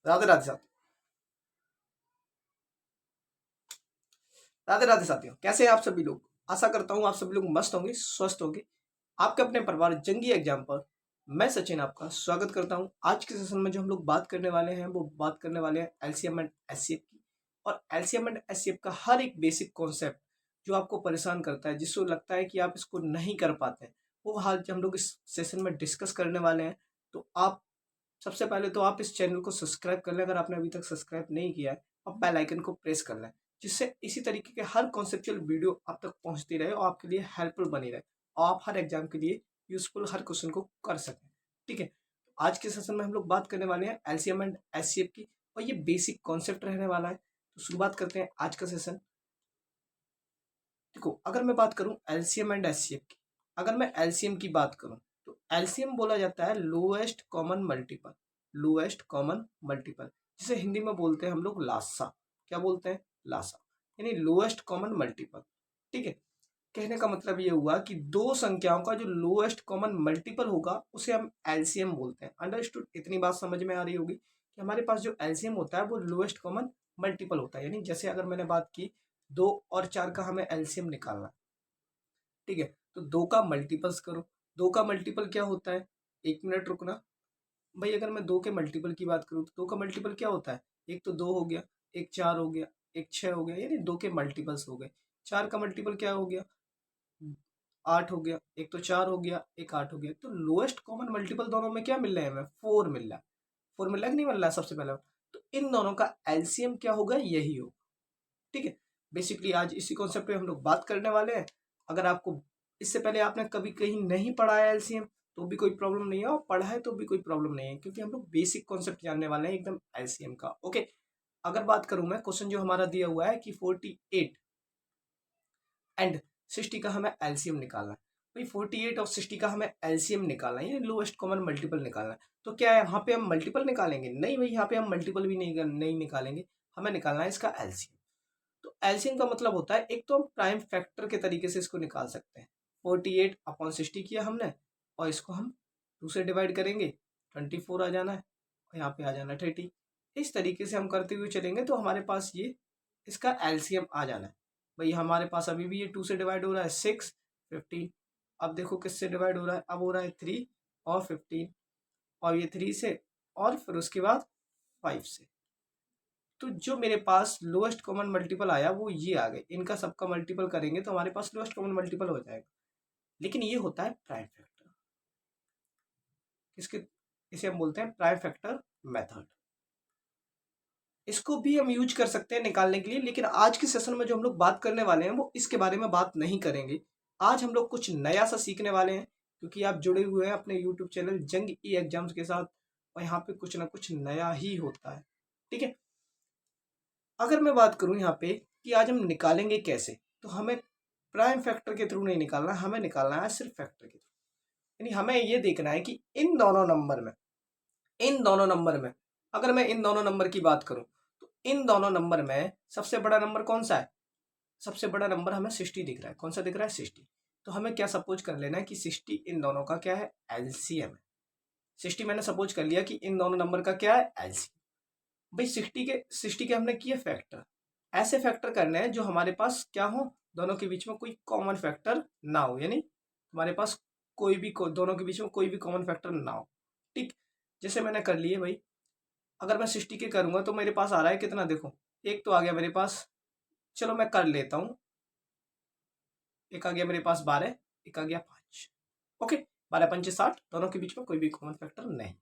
राधे राधे साथियों। राधे राधे साथियों, कैसे हैं आप सभी लोग। आशा करता हूँ आप सभी लोग मस्त होंगे, स्वस्थ होंगे। आपके अपने परिवार जंगी एग्जाम पर मैं सचिन आपका स्वागत करता हूँ। आज के सेशन में जो हम लोग बात करने वाले हैं वो बात करने वाले हैं एलसीएम एंड एचसीएफ की। और एलसीएम एंड एचसीएफ का हर एक बेसिक कॉन्सेप्ट जो आपको परेशान करता है, जिसको लगता है कि आप इसको नहीं कर पाते हैं, वो हाल हम लोग इस सेशन में डिस्कस करने वाले हैं। तो आप सबसे पहले तो आप इस चैनल को सब्सक्राइब कर लें, अगर आपने अभी तक सब्सक्राइब नहीं किया है। आप बेल आइकन को प्रेस कर लें, जिससे इसी तरीके के हर कॉन्सेप्चुअल वीडियो आप तक पहुंचती रहे और आपके लिए हेल्पफुल बनी रहे और आप हर एग्जाम के लिए यूजफुल हर क्वेश्चन को कर सकें। ठीक है, आज के सेशन में हम लोग बात करने वाले हैं एलसीएम एंड एचसीएफ की, और ये बेसिक कॉन्सेप्ट रहने वाला है। तो शुरुआत करते हैं आज का सेशन। देखो, अगर मैं बात करूं एलसीएम एंड एचसीएफ की, अगर मैं एलसीएम की बात करूं तो एलसीएम बोला जाता है lowest common multiple. Lowest common multiple, जिसे हिंदी में बोलते हैं हम लोग लासा। क्या बोलते हैं? लासा, यानी लोएस्ट कॉमन मल्टीपल। ठीक है, कहने का मतलब ये हुआ कि दो संख्याओं का जो लोएस्ट कॉमन मल्टीपल होगा उसे हम एलसीएम बोलते हैं। अंडरस्टूड? इतनी बात समझ में आ रही होगी कि हमारे पास जो एलसीएम होता है वो लोएस्ट कॉमन मल्टीपल होता है। यानी जैसे अगर मैंने बात की 2 और 4 का हमें एलसीएम निकालना है, ठीक है, तो 2 का मल्टीपल्स करो। 2 का मल्टीपल क्या होता है? 1 मिनट रुकना भाई। अगर मैं 2 के मल्टीपल की बात करूँ तो 2 का मल्टीपल क्या होता है? एक तो 2 हो गया, एक 4 हो गया, एक 6 हो गया, यानी 2 के मल्टीपल्स हो गए। 4 का मल्टीपल क्या हो गया? 8 हो गया। एक तो 4 हो गया, एक 8 हो गया। तो लोएस्ट कॉमन मल्टीपल दोनों में क्या मिल रहा है? हमें 4 मिल रहा है। 4 मिल रहा है कि नहीं मिल रहा है? सबसे पहले तो इन दोनों का एलसीएम क्या होगा? यही होगा। ठीक है, बेसिकली आज इसी कॉन्सेप्ट पे हम लोग बात करने वाले हैं। अगर आपको इससे पहले आपने कभी कहीं नहीं पढ़ा है एलसीएम, तो भी कोई प्रॉब्लम नहीं है, और पढ़ा है तो भी कोई प्रॉब्लम नहीं है, क्योंकि हम लोग बेसिक कॉन्सेप्ट जानने वाले हैं एकदम एलसीएम का। ओके, अगर बात करूं मैं, क्वेश्चन जो हमारा दिया हुआ है कि 48 एंड 60 का हमें एलसीएम निकालना है। भाई 48 और 60 का हमें एलसीएम निकालना है, यानी लोएस्ट कॉमन मल्टीपल निकालना है। तो क्या है, यहाँ पे हम मल्टीपल निकालेंगे? नहीं भाई, यहाँ पे हम मल्टीपल भी नहीं निकालेंगे, हमें निकालना है इसका एलसीएम। तो एलसीएम का मतलब होता है, एक तो हम प्राइम फैक्टर के तरीके से इसको निकाल सकते हैं। 48/60 किया हमने, और इसको हम 2 से डिवाइड करेंगे, 24 आ जाना है, और यहाँ पे आ जाना है 30। इस तरीके से हम करते हुए चलेंगे तो हमारे पास ये इसका एलसीएम आ जाना है। भाई हमारे पास अभी भी ये 2 से डिवाइड हो रहा है 6, 15। अब देखो किससे डिवाइड हो रहा है, अब हो रहा है 3 और 15, और ये 3 से, और फिर उसके बाद 5 से। तो जो मेरे पास लोएस्ट कॉमन मल्टीपल आया वो ये आ गए। इनका सबका मल्टीपल करेंगे तो हमारे पास लोएस्ट कॉमन मल्टीपल हो जाएगा। लेकिन ये होता है प्राइम फैक्टर। इसके इसे हम बोलते हैं प्राइम फैक्टर मेथड। इसको भी हम यूज कर सकते हैं निकालने के लिए, लेकिन आज के सेशन में जो हम लोग बात करने वाले हैं वो इसके बारे में बात नहीं करेंगे। आज हम लोग कुछ नया सा सीखने वाले हैं, क्योंकि आप जुड़े हुए हैं अपने यूट्यूब चैनल जंग ई एग्जाम्स के साथ, और यहाँ पे कुछ ना कुछ नया ही होता है। ठीक है, अगर मैं बात करूं यहाँ पे कि आज हम निकालेंगे कैसे, तो हमें प्राइम फैक्टर के थ्रू नहीं निकालना, हमें निकालना है सिर्फ फैक्टर के थ्रू। यानी हमें ये देखना है कि इन दोनों नंबर में अगर मैं इन दोनों नंबर की बात करूं तो इन दोनों नंबर में सबसे बड़ा नंबर कौन सा है? सबसे बड़ा नंबर हमें 60 दिख रहा है। कौन सा दिख रहा है? 60। तो हमें क्या सपोज कर लेना है कि 60 इन दोनों का क्या है? एलसीएम है। 60 मैंने सपोज कर लिया कि इन दोनों नंबर का क्या है? एलसीएम। भाई 60 के हमने किए फैक्टर। ऐसे फैक्टर करने हैं जो हमारे पास क्या हो, दोनों के बीच में कोई कॉमन फैक्टर ना हो, यानी हमारे पास दोनों के बीच में कोई भी कॉमन फैक्टर ना हो। ठीक, जैसे मैंने कर लिए भाई। अगर मैं 60 के करूंगा तो मेरे पास आ रहा है कितना? देखो, एक तो आ गया मेरे पास, चलो मैं कर लेता हूँ। एक आ गया मेरे पास 12, एक आ गया 5। ओके, 12×5 = 60, दोनों के बीच में कोई भी कॉमन फैक्टर नहीं।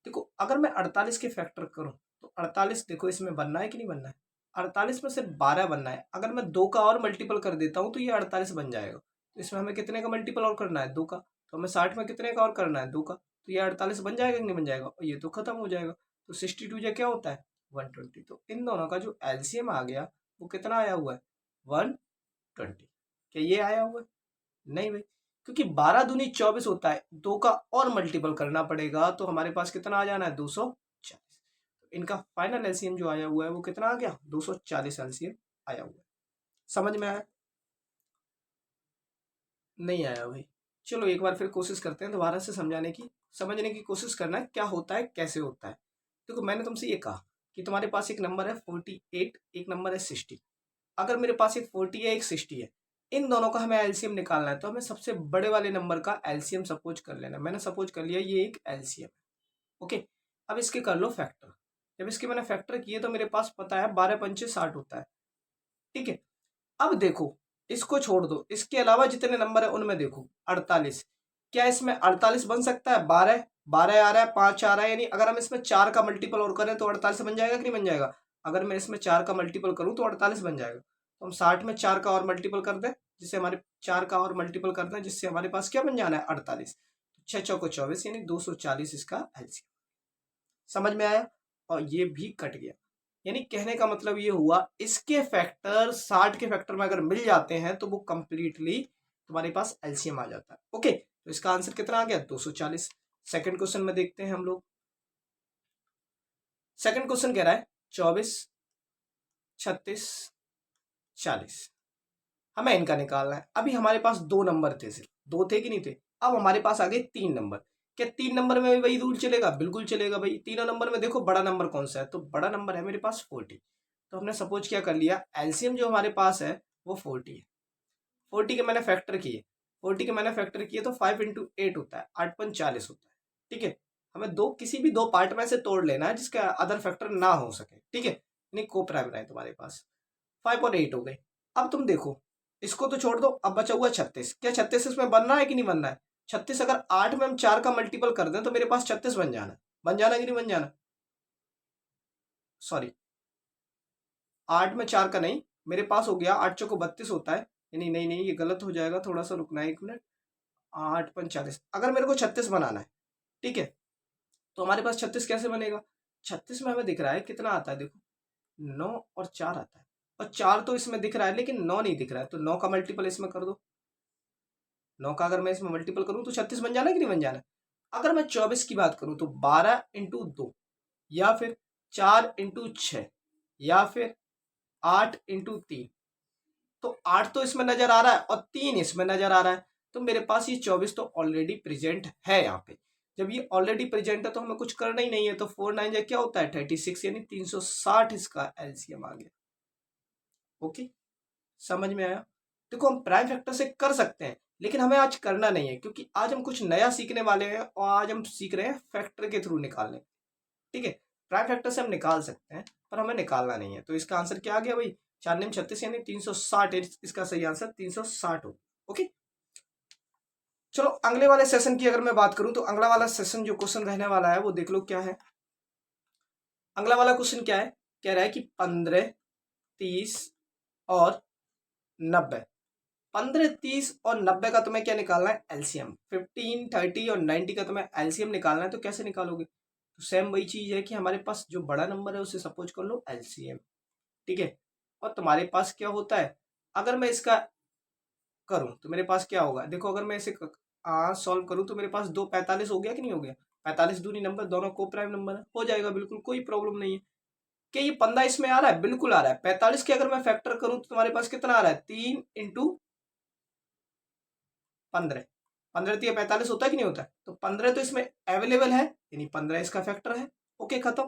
देखो, अगर मैं 48 के फैक्टर करूं तो 48, देखो इसमें बनना है कि नहीं बनना है? 48 में सिर्फ 12 बनना है। अगर मैं 2 का और मल्टीपल कर देता हूं तो ये 48 बन जाएगा। तो इसमें हमें कितने का मल्टीपल और करना है? 2 का। तो हमें 60 में कितने का और करना है? 2 का। तो ये 48 बन जाएगा कि नहीं बन जाएगा? और ये तो खत्म हो जाएगा। तो 62 जो क्या होता है? 120। तो इन दोनों का जो एलसीएम आ गया वो कितना आया हुआ है? 120। क्या ये आया हुआ है? नहीं भाई, क्योंकि 12×2 = 24 होता है। 2 का और मल्टीपल करना पड़ेगा, तो हमारे पास कितना आ जाना है? 240। तो इनका फाइनल एलसीएम जो आया हुआ है वो कितना आ गया? 240 एलसीएम आया हुआ है। समझ में आया? नहीं आया भाई? चलो एक बार फिर कोशिश करते हैं दोबारा से समझाने की, समझने की कोशिश करना है क्या होता है, कैसे होता है। देखो मैंने तुमसे ये कहा कि तुम्हारे पास एक नंबर है 48, एक नंबर है 60। अगर मेरे पास एक 40 है, एक 60 है, इन दोनों का हमें एलसीएम निकालना है, तो हमें सबसे बड़े वाले नंबर का एलसीएम सपोज कर लेना। मैंने सपोज कर लिया ये एक एलसीएम है। ओके, अब इसके कर लो फैक्टर। जब इसके मैंने फैक्टर किए तो मेरे पास पता है 12 पंचे 60 होता है। ठीक है, अब देखो इसको छोड़ दो, इसके अलावा जितने नंबर है उनमें देखो 48। क्या इसमें 48 बन सकता है? 12 12 आ रहा है, 5 आ रहा है, यानी अगर हम इसमें 4 का मल्टीपल और करें तो 48 बन जाएगा कि नहीं बन जाएगा? अगर मैं इसमें 4 का मल्टीपल करूं तो 48 बन जाएगा। तो हम 60 में 4 का और मल्टीपल कर दें, जिससे हमारे 4 का और मल्टीपल कर दें, जिससे हमारे पास क्या बन जाना है? 48। 6 चौको 24, यानी 240 इसका एलसीएम। समझ में आया? और ये भी कट गया। यानी कहने का मतलब ये हुआ, इसके फैक्टर 60 के फैक्टर में अगर मिल जाते हैं तो वो कंप्लीटली तुम्हारे पास एलसीएम आ जाता है। ओके, तो इसका आंसर कितना आ गया? 240। सेकंड क्वेश्चन में देखते हैं हम लोग। सेकंड क्वेश्चन कह रहा है 24, 36, 40। हमें इनका निकालना है। अभी हमारे पास दो नंबर थे, सिर्फ दो थे कि नहीं थे? अब हमारे पास आ गए 3 नंबर। क्या 3 नंबर में भी वही रूल चलेगा? बिल्कुल चलेगा भाई। तीनों नंबर में देखो बड़ा नंबर कौन सा है, तो बड़ा नंबर है मेरे पास 40। तो हमने सपोज क्या कर लिया, एलसीएम जो हमारे पास है वो 40 है। 40 के मैंने फैक्टर किए, 40 के मैंने फैक्टर किए तो 5 इंटू 8 होता है, 8 पंच 40 होता है। ठीक है, हमें दो किसी भी दो पार्ट में से तोड़ लेना है जिसका अदर फैक्टर ना हो सके। ठीक है, यानी को प्राइम है तुम्हारे पास। 5 और 8 हो गए। अब तुम देखो, इसको तो छोड़ दो, अब बचा हुआ 36। क्या 36 इसमें बनना है कि नहीं बनना है? 36 अगर 8 में हम 4 का मल्टीपल कर दें तो मेरे पास 36 बन जाना है। बन जाना कि नहीं बन जाना? सॉरी, 8 में 4 का नहीं, मेरे पास हो गया 8 चौको 32 होता है। नहीं नहीं नहीं, ये गलत हो जाएगा, थोड़ा सा रुकना है 1 मिनट। 8 पंच 40, अगर मेरे को 36 बनाना है, ठीक है, तो हमारे पास 36 कैसे बनेगा? 36 में हमें दिख रहा है कितना आता है, देखो 9 और 4 आता है। और 4 तो इसमें दिख रहा है लेकिन 9 नहीं दिख रहा है, तो 9 का मल्टीपल इसमें कर दो। 9 का अगर मैं इसमें मल्टीपल करूं तो 36 बन जाना कि नहीं बन जाना? अगर मैं 24 की बात करूं तो 12 इंटू 2, या फिर 4 इंटू 6, या फिर 8 इंटू 3। तो 8 तो इसमें नजर आ रहा है और 3 इसमें नजर आ रहा है, तो मेरे पास ये 24 तो ऑलरेडी प्रेजेंट है यहाँ पे। जब ये ऑलरेडी प्रेजेंट है तो हमें कुछ करना ही नहीं है, तो 4 9 जा क्या होता है? 36, यानी 360 इसका एलसीएम आ गया। ओके, समझ में आया? देखो हम प्राइम फैक्टर से कर सकते हैं, लेकिन हमें आज करना नहीं है, क्योंकि आज हम कुछ नया सीखने वाले हैं और आज हम सीख रहे हैं फैक्टर के थ्रू निकालने। ठीक है, प्राइम फैक्टर से हम निकाल सकते हैं पर हमें निकालना नहीं है। तो इसका आंसर क्या आ गया भाई? 4 9 36, यानी 360। इसका सही आंसर 360 हो। ओके, चलो अगले वाले सेशन की अगर मैं बात करूं तो अगला वाला सेशन जो क्वेश्चन रहने वाला है वो देख लो क्या है। अगला वाला क्वेश्चन क्या है? कह रहा है कि 15, 30 और 90। 15, 30 और 90 का तुम्हें क्या निकालना है? एलसीएम। 15, 30 और 90 का तुम्हें एलसीएम निकालना है, तो कैसे निकालोगे? तो सेम वही चीज है कि हमारे पास जो बड़ा नंबर है उसे सपोज कर लो एलसीएम। ठीक है, और तुम्हारे पास क्या होता है, अगर मैं इसका करूं तो मेरे पास क्या होगा? देखो अगर मैं इसे सॉल्व करूं तो मेरे पास 2 45 हो गया कि नहीं हो गया? 45 दूनी नंबर, दोनों को प्राइम नंबर है, हो जाएगा बिल्कुल, कोई प्रॉब्लम नहीं है। क्या ये 15 इसमें आ रहा है? बिल्कुल आ रहा है। 45 के अगर मैं फैक्टर करूं तो तुम्हारे पास कितना आ रहा है? 3 इंटू 15, 15 3 45 होता है कि नहीं होता है? तो 15 तो इसमें अवेलेबल है, यानी 15 इसका फैक्टर है। ओके, खत्म।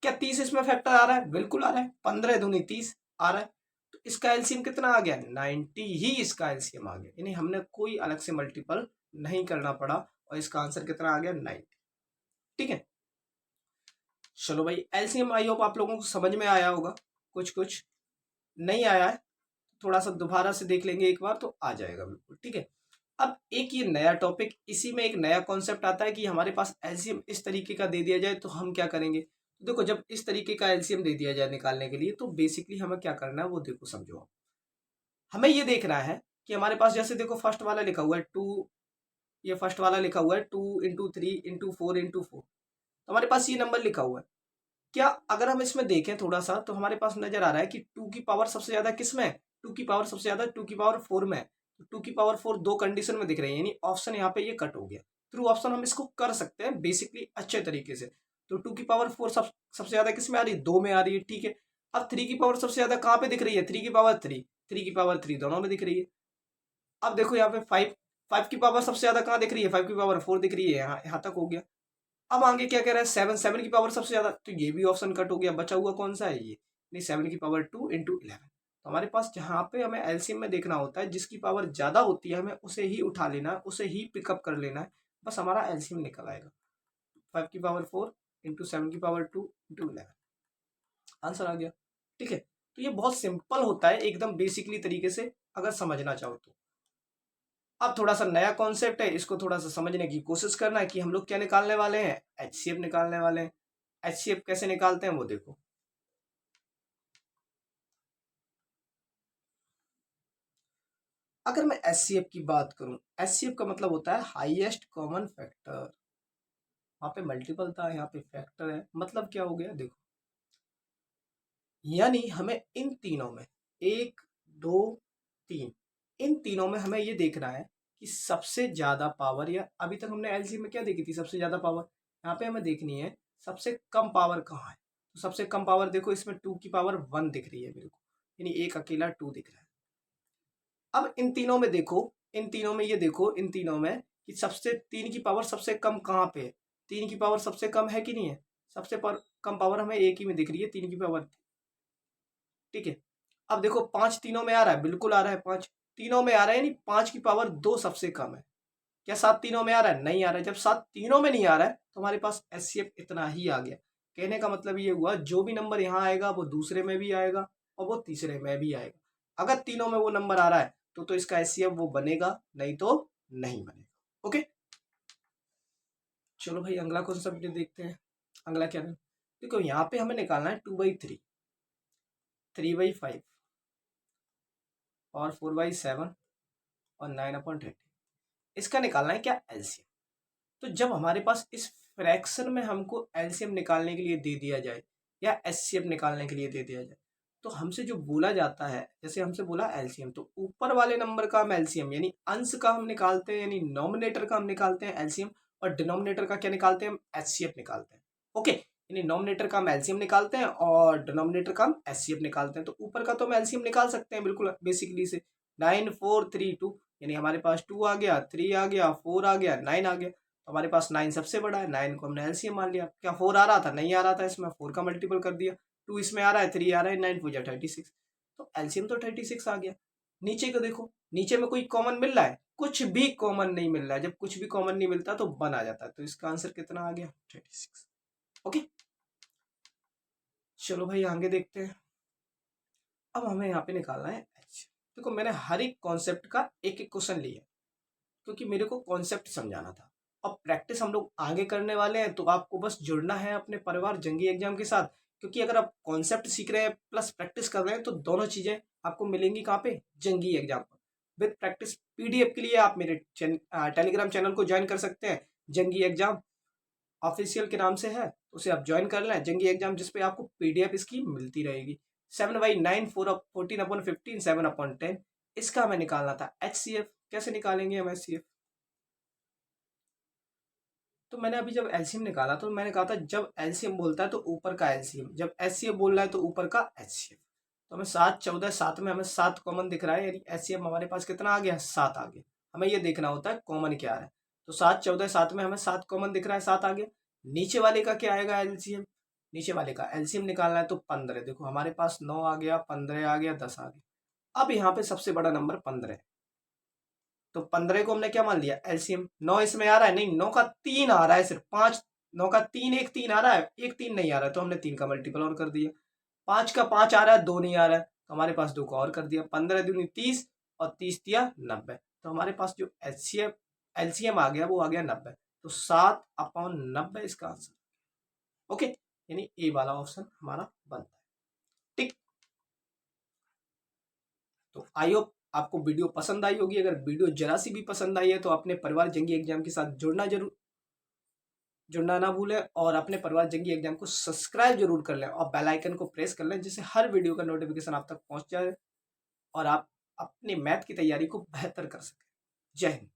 क्या 30 इसमें फैक्टर आ रहा है? बिल्कुल आ रहा है, 15 दूनी 30 आ रहा है। तो इसका एलसीएम कितना आ गया? 90 ही इसका एलसीएम आ गया, यानी हमने कोई अलग से मल्टीपल नहीं करना पड़ा और इसका आंसर कितना आ गया? 90। ठीक है, चलो भाई, एलसीएम आई होप आप लोगों को समझ में आया होगा। कुछ कुछ नहीं आया है, थोड़ा सा दोबारा से देख लेंगे एक बार तो आ जाएगा बिल्कुल। ठीक है, अब एक ये नया टॉपिक, इसी में एक नया कॉन्सेप्ट आता है कि हमारे पास एलसीएम इस तरीके का दे दिया जाए तो हम क्या करेंगे। तो देखो जब इस तरीके का एलसीएम दे दिया जाए निकालने के लिए, तो बेसिकली हमें क्या करना है वो देखो, समझो आप। हमें ये देखना है कि हमारे पास जैसे देखो फर्स्ट वाला लिखा हुआ है 2, ये फर्स्ट वाला लिखा हुआ है 2 इंटू 3 इंटू 4 इंटू 4, तो हमारे पास ये नंबर लिखा हुआ है। क्या अगर हम इसमें देखें थोड़ा सा तो हमारे पास नजर आ रहा है कि 2 की पावर सबसे ज्यादा किस में है? 2 की पावर सबसे ज्यादा 2 की पावर 4 में है। तो 2 की पावर 4 दो कंडीशन में दिख रही है, यानी ऑप्शन यहाँ पे ये कट हो गया। थ्रू ऑप्शन हम इसको कर सकते हैं बेसिकली अच्छे तरीके से। तो 2 की पावर 4 सबसे ज्यादा किस में आ रही है? 2 में आ रही है। ठीक है, अब 3 की पावर सबसे ज्यादा कहाँ पे दिख रही है? 3 की पावर 3, 3 की पावर 3 दोनों में दिख रही है। अब देखो यहाँ पे 5, 5 की पावर सबसे ज्यादा कहाँ दिख रही है? 5 की पावर 4 दिख रही है, यहाँ यहाँ तक हो गया। अब आगे क्या कह रहा है, 7, 7 की पावर सबसे ज्यादा, तो ये भी ऑप्शन कट हो गया, बचा हुआ कौन सा है ये, नहीं 7 की पावर 2 इंटू 11। तो हमारे पास जहाँ पे हमें एलसीएम में देखना होता है जिसकी पावर ज्यादा होती है हमें उसे ही उठा लेना है, उसे ही पिकअप कर लेना है, बस हमारा एलसीएम निकल आएगा। 5 की पावर 4 इंटू 7 की पावर 2 इंटू 11, आंसर आ गया। ठीक है, तो ये बहुत सिंपल होता है एकदम बेसिकली तरीके से अगर समझना चाहो तो। अब थोड़ा सा नया कॉन्सेप्ट है, इसको थोड़ा सा समझने की कोशिश करना है कि हम लोग क्या निकालने वाले हैं, एचसीएफ निकालने वाले हैं। एचसीएफ कैसे निकालते हैं वो देखो। अगर मैं एचसीएफ की बात करूं, एचसीएफ का मतलब होता है हाईएस्ट कॉमन फैक्टर। वहां पे मल्टीपल था, यहाँ पे फैक्टर है, मतलब क्या हो गया देखो, यानी हमें इन तीनों में 1 2 3, इन तीनों में हमें ये देखना है कि सबसे ज्यादा पावर, या अभी तक हमने एलसीएम में क्या देखी थी सबसे ज्यादा पावर, यहाँ पे हमें देखनी है सबसे कम पावर कहाँ है। तो सबसे कम पावर देखो इसमें 2 की पावर 1 दिख रही है मेरे को, यानी एक अकेला 2 दिख रहा है। अब इन तीनों में देखो, इन तीनों में ये देखो, इन तीनों में कि सबसे 3 की पावर सबसे कम कहाँ पे है, 3 की पावर सबसे कम है कि नहीं है, सबसे कम पावर हमें एक ही में दिख रही है, 3 की पावर। ठीक है, अब देखो 5 तीनों में आ रहा है, बिल्कुल आ रहा है, 5 तीनों में आ रहा है, यानी 5 की पावर 2 सबसे कम है। क्या 7 तीनों में आ रहा है, नहीं आ रहा है। जब 7 तीनों में नहीं आ रहा है तो हमारे पास एचसीएफ इतना ही आ गया। कहने का मतलब ये हुआ जो भी नंबर यहाँ आएगा वो दूसरे में भी आएगा और वो तीसरे में भी आएगा। अगर तीनों में वो नंबर आ रहा है तो इसका एचसीएफ वो बनेगा, नहीं तो नहीं बनेगा। ओके, चलो भाई अगला कॉन्सेप्ट देखते हैं। अगला क्या है, देखो यहाँ पे हमें निकालना है 2/3, 3/5 और 4/7 और 9/30, इसका निकालना है क्या, एलसीएम। तो जब हमारे पास इस फ्रैक्शन में हमको एलसीएम निकालने के लिए दे दिया जाए या एचसीएफ निकालने के लिए दे दिया जाए, तो हमसे जो बोला जाता है, जैसे हमसे बोला एलसीएम, तो ऊपर वाले नंबर का हम एलसीएम यानी अंश का हम निकालते हैं, यानी नॉमिनेटर का हम निकालते हैं एलसीएम, और डिनोमिनेटर का क्या निकालते हैं, हम एचसीएफ निकालते हैं। ओके, यानी नॉमिनेटर का हम एलसीएम निकालते हैं और डिनोमिनेटर का हम एचसीएफ निकालते हैं। तो ऊपर का तो हम एलसीएम निकाल सकते हैं बिल्कुल बेसिकली से, 9 4 3 2, यानी हमारे पास 2 आ गया, 3 आ गया, 4 आ गया, 9 आ गया। तो हमारे पास 9 सबसे बड़ा है, 9 को हमने एलसीएम मान लिया। क्या 4 आ रहा था, नहीं आ रहा था, इसमें 4 का मल्टीपल कर दिया, 2 इसमें आ रहा है, 3 आ रहा है, 9 पूजा 36, तो एलसीएम तो 36 आ गया। नीचे को देखो, नीचे में कोई कॉमन मिल रहा है, कुछ भी कॉमन नहीं मिल रहा है। जब कुछ भी कॉमन नहीं मिलता तो 1 आ जाता है, तो इसका आंसर कितना आ गया, 36। ओके, चलो भाई आगे देखते हैं। अब हमें यहाँ पे निकालना है एच। देखो मैंने हर एक कॉन्सेप्ट का एक एक क्वेश्चन लिया क्योंकि मेरे को कॉन्सेप्ट समझाना था। अब प्रैक्टिस हम लोग आगे करने वाले हैं, तो आपको बस जुड़ना है अपने परिवार जंगी एग्जाम के साथ, क्योंकि अगर आप कॉन्सेप्ट सीख रहे हैं प्लस प्रैक्टिस कर रहे हैं तो दोनों चीजें आपको मिलेंगी कहाँ पे, जंगी एग्जाम पर। विद प्रैक्टिस पीडीएफ के लिए आप मेरे टेलीग्राम चैनल को ज्वाइन कर सकते हैं, जंगी एग्जाम ऑफिशियल के नाम से है, उसे आप ज्वाइन कर लें, जंगी एग्जाम, जिसपे आपको पीडीएफ इसकी मिलती रहेगी। 7/9 14/15 7/10, इसका हमें निकालना था एचसीएफ। कैसे निकालेंगे हम एचसीएफ, तो मैंने अभी जब एलसीएम निकाला तो मैंने कहा था जब एलसीएम बोलता है तो ऊपर का एलसीएम, जब एचसीएफ बोल रहा है तो ऊपर का एचसीएफ। तो हमें 7 14 7 में हमें 7 कॉमन दिख रहा है, यानी एचसीएफ हमारे पास कितना आ गया, 7 आ गया। हमें ये देखना होता है कॉमन क्या है, तो 7 14 7 में हमें 7 कॉमन दिख रहा है, 7 आ गया। नीचे वाले का क्या आएगा एलसीएम, नीचे वाले का एलसीएम निकालना है तो 15, देखो हमारे पास 9 आ गया, 15 आ गया, 10 आ गया। अब यहाँ पे सबसे बड़ा नंबर 15 है, तो 15 को हमने क्या मान लिया, एलसीएम। 9 इसमें आ रहा है, नहीं 9 का 3 आ रहा है सिर्फ, 5 9 का 3, एक 3 आ रहा है, एक 3 नहीं आ रहा है, तो हमने 3 का मल्टीपल और कर दिया। 5 का 5 आ रहा है, 2 नहीं आ रहा है, तो हमारे पास 2 का और कर दिया, 15 दूनी 30 और 30 दिया 90। तो हमारे पास जो एचसीएफ एलसीएम आ गया वो आ गया 90, तो 7/90 इसका आंसर। ओके, यानी ए वाला ऑप्शन हमारा बनता है। ठीक, तो आई होप आपको वीडियो पसंद आई होगी। अगर वीडियो जरा सी भी पसंद आई है तो अपने परिवार जंगी एग्जाम के साथ जुड़ना ना भूलें, और अपने परिवार जंगी एग्जाम को सब्सक्राइब जरूर कर लें और बेल आइकन को प्रेस कर लें, जिससे हर वीडियो का नोटिफिकेशन आप तक पहुंच जाए और आप अपने मैथ की तैयारी को बेहतर कर सकें। जय हिंद।